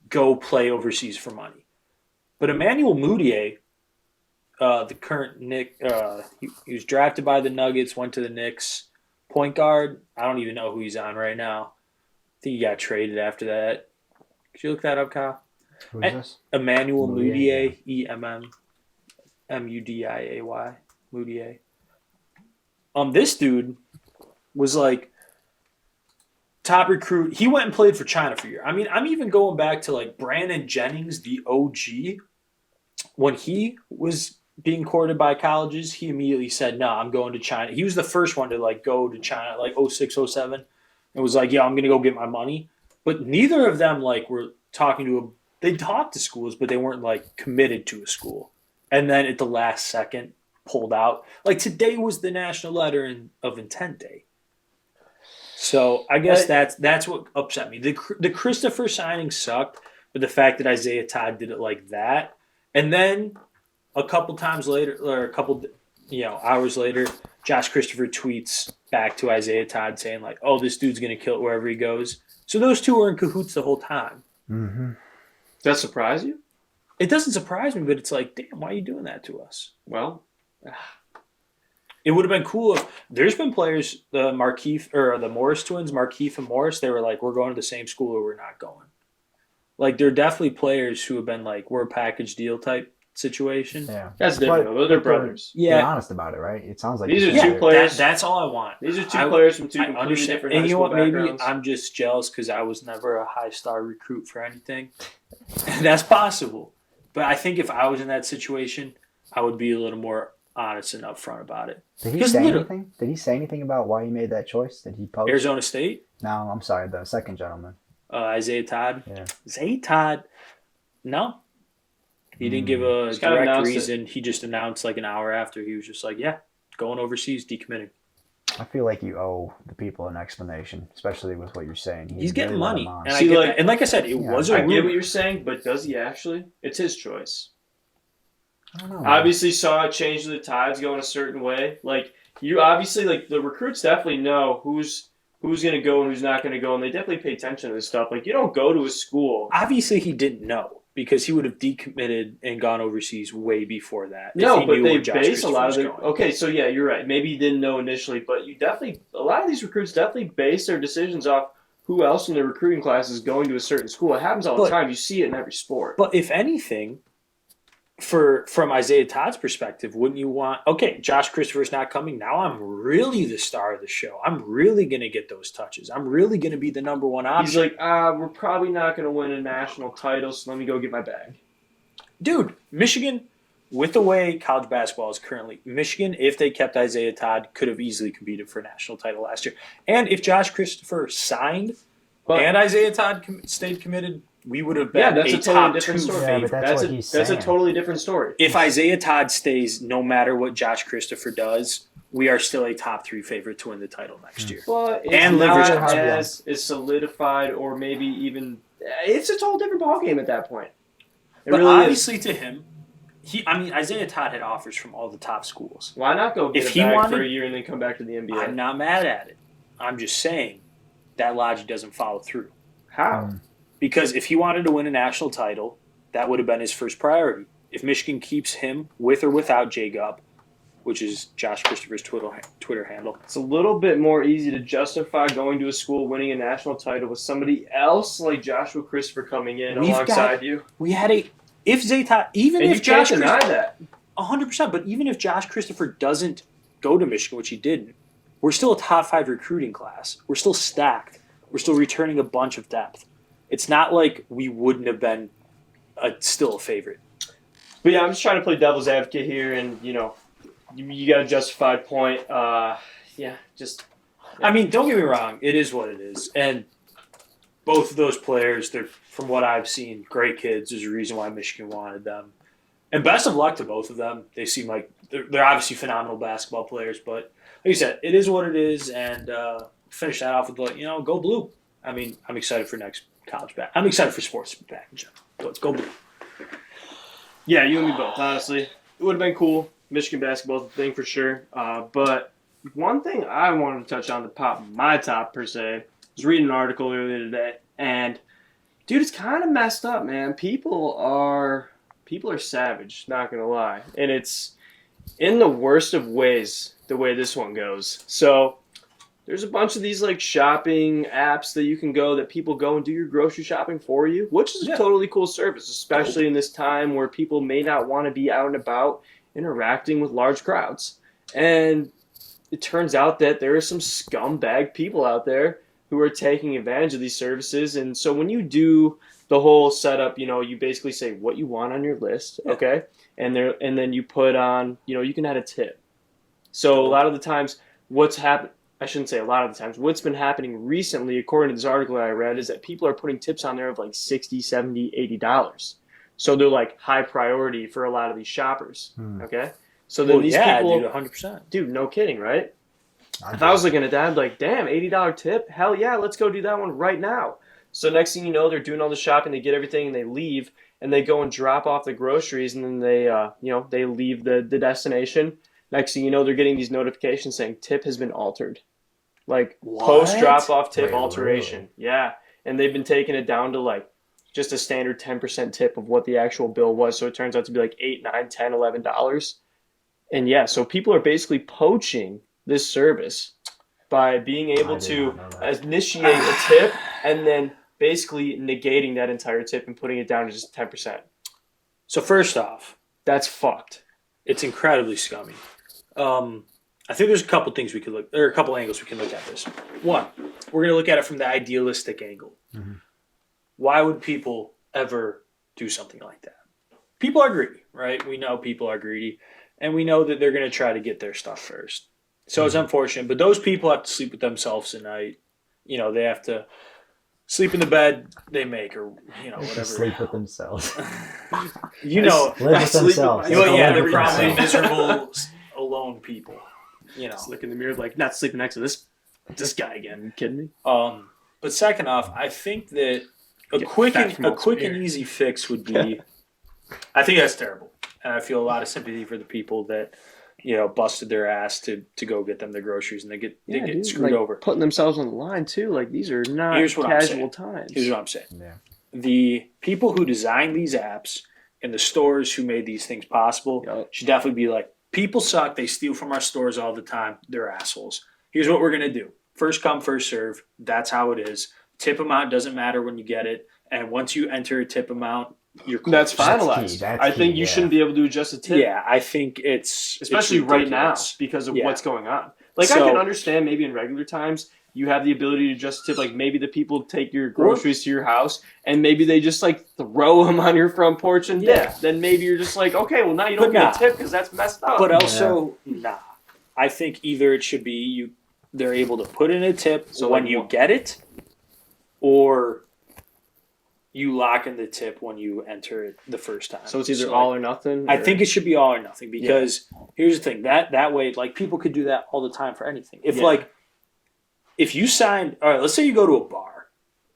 go play overseas for money. But Emmanuel Mudiay, the current Knick, he was drafted by the Nuggets, went to the Knicks. Point guard, I don't even know who he's on right now. I think he got traded after that. Could you look that up, Kyle? Who is this? Emmanuel Mudiay, E-M-M-M-U-D-I-A-Y, Mudiay. This dude was like top recruit. He went and played for China for a year. I mean, I'm even going back to like Brandon Jennings, the OG. When he was being courted by colleges, he immediately said, no, I'm going to China. He was the first one to like go to China, like 06, 07, and was like, yeah, I'm going to go get my money. But neither of them like were talking to they talked to schools, but they weren't like committed to a school. And then at the last second, pulled out. Like today was the National Letter of Intent Day. So I guess that's what upset me. The Christopher signing sucked, but the fact that Isaiah Todd did it like that, and then a couple times later, or a couple hours later, Josh Christopher tweets back to Isaiah Todd saying like, "Oh, this dude's gonna kill it wherever he goes." So those two were in cahoots the whole time. Mm-hmm. Does that surprise you? It doesn't surprise me, but it's like, damn, why are you doing that to us? Well, It would have been cool if there's been players, the Markeith or the Morris twins, Markeith and Morris, they were like, we're going to the same school or we're not going. Like, there are definitely players who have been like, we're a package deal type situation. Yeah, that's different. But- Though. They're but they're- brothers. Be Yeah, honest about it, right? It sounds like These it's are two better. players. that's all I want. These are two I- players from two I completely understand. different And high you know school what? Maybe backgrounds. I'm just jealous because I was never a high star recruit for anything. That's possible. But I think if I was in that situation, I would be a little more honest and upfront about it. Did he Because say literally- anything? Did he say anything about why he made that choice? Did he post? Arizona State, No, I'm sorry, the second gentleman. Isaiah Todd. Yeah. Isaiah Todd, no. He didn't give a Just kinda direct announced it. reason. He just announced like an hour after. He was just like, yeah, going overseas, decommitting. I feel like you owe the people an explanation, especially with what you're saying. He's getting really let money. him on. And I See, get like- that. And like I said, it Yeah. was a I get rumor. what you're saying, but does he actually? It's his choice. I don't know. Obviously saw a change of the tides going a certain way. Like you obviously like the recruits definitely know who's gonna go and who's not gonna go, and they definitely pay attention to this stuff. Like you don't go to a school. Obviously, he didn't know because he would have decommitted and gone overseas way before that. if No, he but knew they where Josh base a lot of Christopher the. was going. Okay, so yeah, you're right. Maybe you didn't know initially, but you definitely a lot of these recruits definitely base their decisions off who else in their recruiting class is going to a certain school. It happens all the But- time. You see it in every sport. But if anything, from Isaiah Todd's perspective, wouldn't you want? Okay, Josh Christopher's not coming. Now I'm really the star of the show. I'm really gonna get those touches. I'm really gonna be the number one option. He's like, we're probably not going to win a national title, so let me go get my bag. Dude, Michigan, with the way college basketball is currently, Michigan, if they kept Isaiah Todd, could have easily competed for a national title last year. And if Josh Christopher signed But and Isaiah Todd stayed committed, we would have yeah, been that's a a totally top different two story. Yeah, favorite. but that's what he's That's a saying. totally different story. If Isaiah Todd stays, no matter what Josh Christopher does, we are still a top three favorite to win the title next year. But it's And not Livers comes as is solidified, or maybe even it's a total different ballgame at that point. It But really is. obviously, to him, Isaiah Todd had offers from all the top schools. Why not go get if a he bag for wanted- a year and then come back to the NBA? I'm not mad at it. I'm just saying that logic doesn't follow through. How? Because if he wanted to win a national title, that would have been his first priority. If Michigan keeps him with or without J Gup, which is Josh Christopher's Twitter handle, It's a little bit more easy to justify going to a school winning a national title with somebody else like Joshua Christopher coming in We've alongside got- you. we had if Zaytodd, even And if you can't Josh deny Christopher, that. 100%, but even if Josh Christopher doesn't go to Michigan, which he didn't, we're still a top 5 recruiting class. We're still stacked. We're still returning a bunch of depth. It's not like we wouldn't have been still a favorite. But yeah, I'm just trying to play devil's advocate here, and you got a justified point. I mean, don't get me wrong. It is what it is. And both of those players, they're, from what I've seen, great kids. There's a reason why Michigan wanted them. And best of luck to both of them. They seem like they're obviously phenomenal basketball players. But like you said, it is what it is. And finish that off with, go blue. I mean, I'm excited for next college back. I'm excited for sports back in general. Let's go blue. Yeah, you and me both, honestly. It would have been cool. Michigan basketball's the thing for sure. But one thing I wanted to touch on to pop my top, per se, I was reading an article earlier today, and, dude, it's kind of messed up, man. People are savage, not going to lie. And it's in the worst of ways, the way this one goes. So there's a bunch of these like shopping apps that you can go that people go and do your grocery shopping for you, which is a totally cool service, especially in this time where people may not want to be out and about interacting with large crowds. And it turns out that there are some scumbag people out there who are taking advantage of these services. And so when you do the whole setup, you basically say what you want on your list, okay? And then you put on, you can add a tip. So a lot of the times I shouldn't say a lot of the times. What's been happening recently, according to this article that I read, is that people are putting tips on there of like $60, $70, $80. So they're like high priority for a lot of these shoppers. Okay? So then these people... dude, 100%. Dude, no kidding, right? If I was looking at that, I'd be like, damn, $80 tip? Hell yeah, let's go do that one right now. So next thing you know, they're doing all the shopping, they get everything, and they leave, and they go and drop off the groceries, and then they leave the destination. Next thing you know, they're getting these notifications saying tip has been altered. Like What? post drop off tip Wait, alteration. really? Yeah. And they've been taking it down to like just a standard 10% tip of what the actual bill was. So it turns out to be like $8, $9, $10, $11. And yeah, so people are basically poaching this service by being able to initiate a tip and then basically negating that entire tip and putting it down to just 10%. So first off, that's fucked. It's incredibly scummy. I think there's a couple things we could look, or a couple angles we can look at this. One, we're going to look at it from the idealistic angle. Mm-hmm. Why would people ever do something like that? People are greedy, right? We know people are greedy, and we know that they're going to try to get their stuff first. So it's unfortunate, but those people have to sleep with themselves at night. You know, they have to sleep in the bed they make, or whatever. Sleep with themselves. Live with themselves. They're probably miserable, alone people. Just look in the mirror, like, not sleeping next to this guy again. Are you kidding me? But second off, I think that a quick and easy fix would be. I think that's terrible, and I feel a lot of sympathy for the people that busted their ass to go get them their groceries, and they get screwed over, putting themselves on the line too. Like, these are not casual times. Here's what I'm saying. Yeah. The people who designed these apps and the stores who made these things possible should definitely be like, people suck. They steal from our stores all the time. They're assholes. Here's what we're gonna do: first come, first serve. That's how it is. Tip amount doesn't matter when you get it, and once you enter a tip amount, you're close. That's finalized. I think you shouldn't be able to adjust a tip. Yeah, I think especially right now because of what's going on. Like, I can understand maybe in regular times you have the ability to adjust a tip. Like, maybe the people take your groceries to your house and maybe they just like throw them on your front porch and dip. Then maybe you're just like, okay, well now you don't get a tip because that's messed up. But also, I think either it should be they're able to put in a tip when you get it, or you lock in the tip when you enter it the first time. So it's either all or nothing? I think it should be all or nothing, because here's the thing. That way, like, people could do that all the time for anything. If you signed, all right, let's say you go to a bar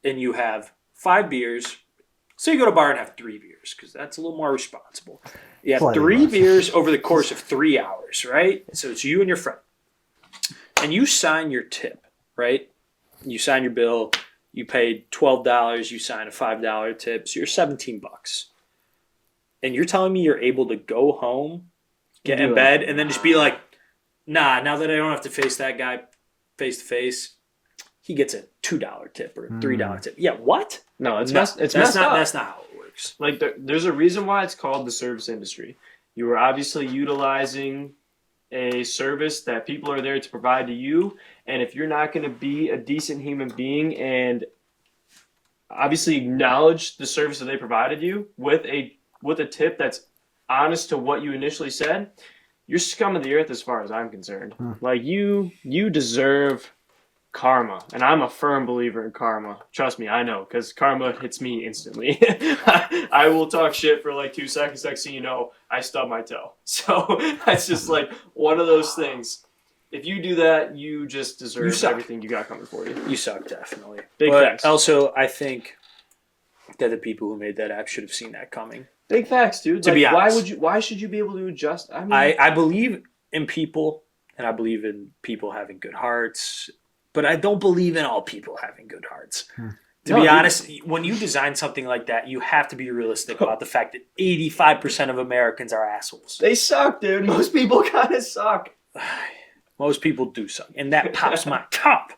and you have 5 beers. Say you go to a bar and have 3 beers, because that's a little more responsible. You have 3 beers over the course of 3 hours, right? So it's you and your friend. And you sign your tip, right? You sign your bill. You paid $12. You sign a $5 tip. So you're $17. And you're telling me you're able to go home, get in bed, and then just be like, nah, now that I don't have to face that guy face to face, he gets a $2 tip or a $3 tip. Yeah, what? No, it's messed up. That's not how it works. Like, there's a reason why it's called the service industry. You are obviously utilizing a service that people are there to provide to you, and if you're not going to be a decent human being and obviously acknowledge the service that they provided you with a tip that's honest to what you initially said, you're scum of the earth as far as I'm concerned. Like, you deserve karma, and I'm a firm believer in karma. Trust me, I know, because karma hits me instantly. I will talk shit for like 2 seconds. Next thing you know, I stub my toe. So that's just like one of those things. If you do that, you just deserve everything you got coming for you. You suck, definitely. Big facts. Also, I think that the people who made that app should have seen that coming. Big facts, dude. To be honest, why should you be able to adjust? I mean, I believe in people, and I believe in people having good hearts. But I don't believe in all people having good hearts. To be honest, when you design something like that, you have to be realistic about the fact that 85% of Americans are assholes. They suck, dude. Most people kind of suck. Most people do suck. And that pops my top.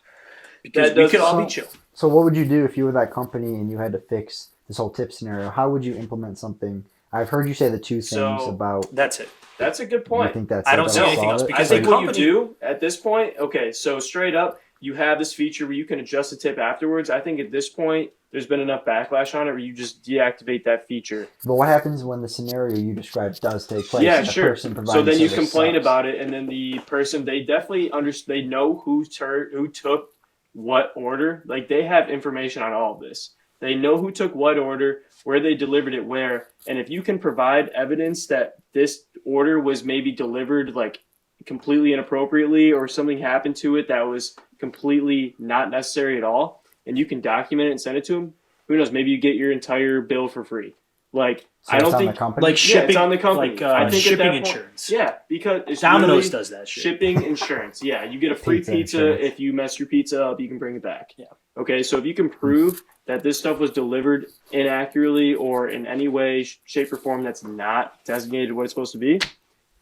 Because we could all be chill. So what would you do if you were that company and you had to fix this whole tip scenario? How would you implement something? I've heard you say the 2 things about... That's it. That's a good point. I think that's I don't see anything else. I think what you do at this point, okay, so straight up, you have this feature where you can adjust the tip afterwards. I think at this point, there's been enough backlash on it where you just deactivate that feature. But what happens when the scenario you described does take place? Yeah, sure. So then you complain about it, and then the person, they definitely they know who took what order. Like, they have information on all of this. They know who took what order, where they delivered it where, and if you can provide evidence that this order was maybe delivered like completely inappropriately or something happened to it that was completely not necessary at all, and you can document it and send it to them, who knows, maybe you get your entire bill for free. Like, So I don't it's on think the company? Like yeah, shipping, it's on the company. like I think at shipping that point- insurance. Yeah, because it's Domino's literally does that shit. shipping insurance. Yeah, you get a free Pizza pizza insurance. if you mess your pizza up. You can bring it back. Yeah. Okay, so if you can prove that this stuff was delivered inaccurately or in any way, shape, or form that's not designated what it's supposed to be,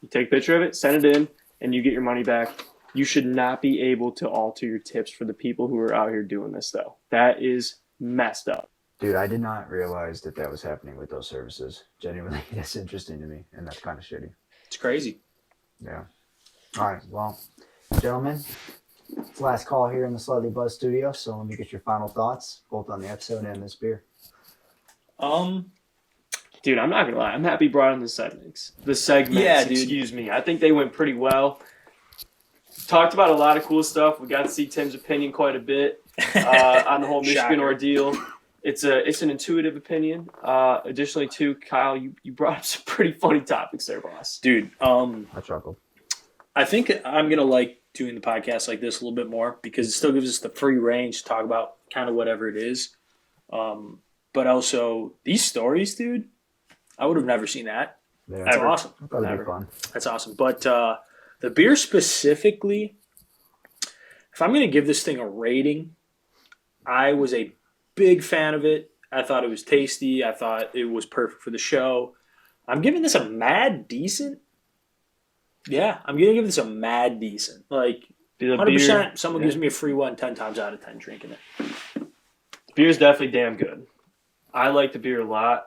you take a picture of it, send it in, and you get your money back. You should not be able to alter your tips for the people who are out here doing this, though. That is messed up. Dude, I did not realize that was happening with those services. Genuinely, that's interesting to me, and that's kind of shitty. It's crazy. Yeah. All right, well, gentlemen, it's the last call here in the Slightly Buzz studio, so let me get your final thoughts, both on the episode and this beer. Dude, I'm not gonna lie. I'm happy you brought in the segments. Yeah, dude. Excuse me. I think they went pretty well. Talked about a lot of cool stuff. We got to see Tim's opinion quite a bit on the whole Michigan Shocker. ordeal. It's an intuitive opinion. Additionally, too, Kyle, you brought up some pretty funny topics there, boss. Dude, I chuckled. I think I'm going to like doing the podcast like this a little bit more because it still gives us the free range to talk about kind of whatever it is. But also, these stories, dude, I would have never seen that. Yeah, That's Ever. awesome. I thought it'd Never. be fun. That's awesome. But the beer specifically, if I'm going to give this thing a rating, I was a big fan of it. I thought it was tasty. I thought it was perfect for the show. I'm giving this a mad decent. Yeah, I'm going to give this a mad decent. Like, The 100%, someone yeah. gives me a free one 10 times out of 10 drinking it. The beer's definitely damn good. I like the beer a lot.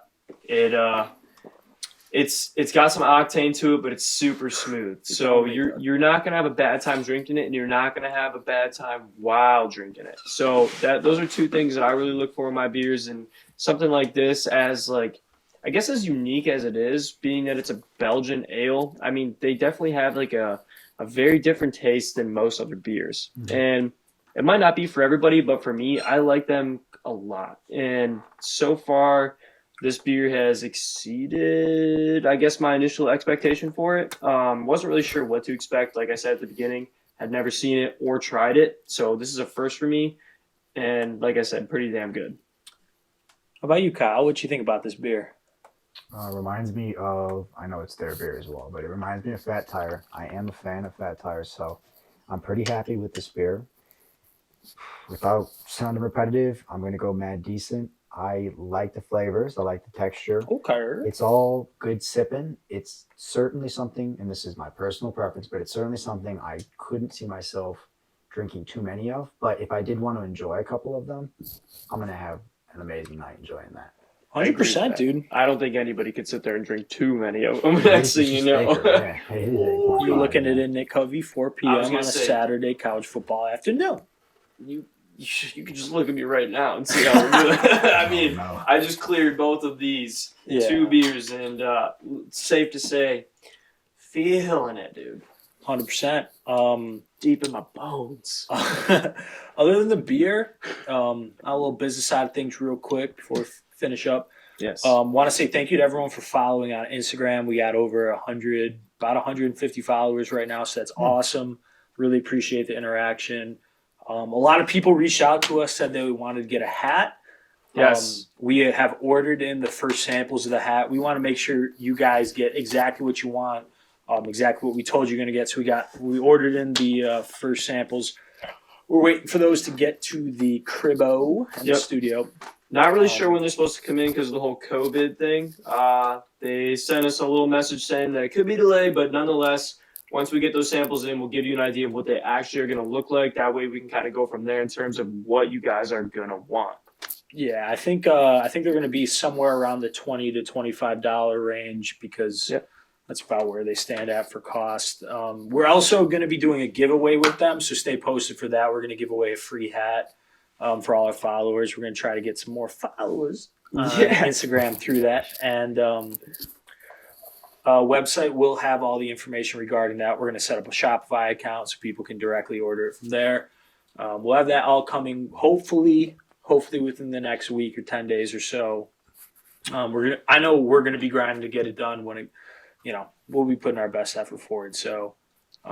It's got some octane to it, but it's super smooth. So you're not gonna have a bad time drinking it, and you're not gonna have a bad time while drinking it. So those are two things that I really look for in my beers, and something like this, as like I guess as unique as it is, being that it's a Belgian ale. I mean, they definitely have like a very different taste than most other beers, and it might not be for everybody, but for me, I like them a lot. And so far, this beer has exceeded, I guess, my initial expectation for it. Wasn't really sure what to expect. Like I said at the beginning, had never seen it or tried it. So this is a first for me. And like I said, pretty damn good. How about you, Kyle? What you think about this beer? Reminds me of, I know it's their beer as well, but it reminds me of Fat Tire. I am a fan of Fat Tire, so I'm pretty happy with this beer. Without sounding repetitive, I'm going to go mad decent. I like the flavors. I like the texture. Okay. It's all good sipping. It's certainly something, and this is my personal preference, but it's certainly something I couldn't see myself drinking too many of. But if I did want to enjoy a couple of them, I'm going to have an amazing night enjoying that. 100%, dude. I don't think anybody could sit there and drink too many of them. Next thing you know. Yeah, it is 8.5, You're looking yeah. at it, Nick Covey, 4 I p.m. was on gonna a say- Saturday college football afternoon. You can just look at me right now and see how we're doing. I mean, No. I just cleared both of these Yeah. 2 beers, and safe to say, feeling it, dude. 100%. Deep in my bones. Other than the beer, a little business side of things real quick before we finish up. Yes. Want to say thank you to everyone for following on Instagram. We got over 100, about 150 followers right now, so that's awesome. Really appreciate the interaction. A lot of people reached out to us, said they wanted to get a hat. Yes. We have ordered in the first samples of the hat. We want to make sure you guys get exactly what you want, exactly what we told you're going to get. So we ordered in the first samples. We're waiting for those to get to the cribbo in the Yep. studio. Not really sure when they're supposed to come in because of the whole COVID thing. They sent us a little message saying that it could be delayed, but nonetheless, once we get those samples in, we'll give you an idea of what they actually are going to look like. That way we can kind of go from there in terms of what you guys are going to want. Yeah, I think they're going to be somewhere around the $20 to $25 range because Yep. that's about where they stand at for cost. We're also going to be doing a giveaway with them, so stay posted for that. We're going to give away a free hat for all our followers. We're going to try to get some more followers on Instagram through that. And website will have all the information regarding that. We're going to set up a Shopify account so people can directly order it from there. We'll have that all coming hopefully within the next week or 10 days or so. I know we're going to be grinding to get it done when we'll be putting our best effort forward. So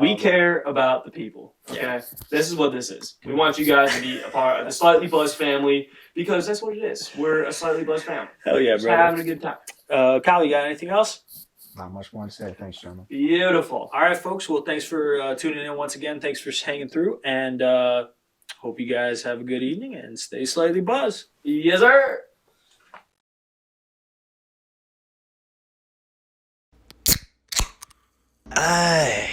We care about the people. Okay, Yeah. This is what this is. We want you guys to be a part of the Slightly Buzzed family because that's what it is. We're a Slightly Buzzed family. Hell yeah, Just brother. having a good time. Kyle, you got anything else? Not much more to say. Thanks, gentlemen. Beautiful. All right, folks. Well, thanks for tuning in once again. Thanks for hanging through, and hope you guys have a good evening and stay slightly buzzed. Yes, sir. Aye.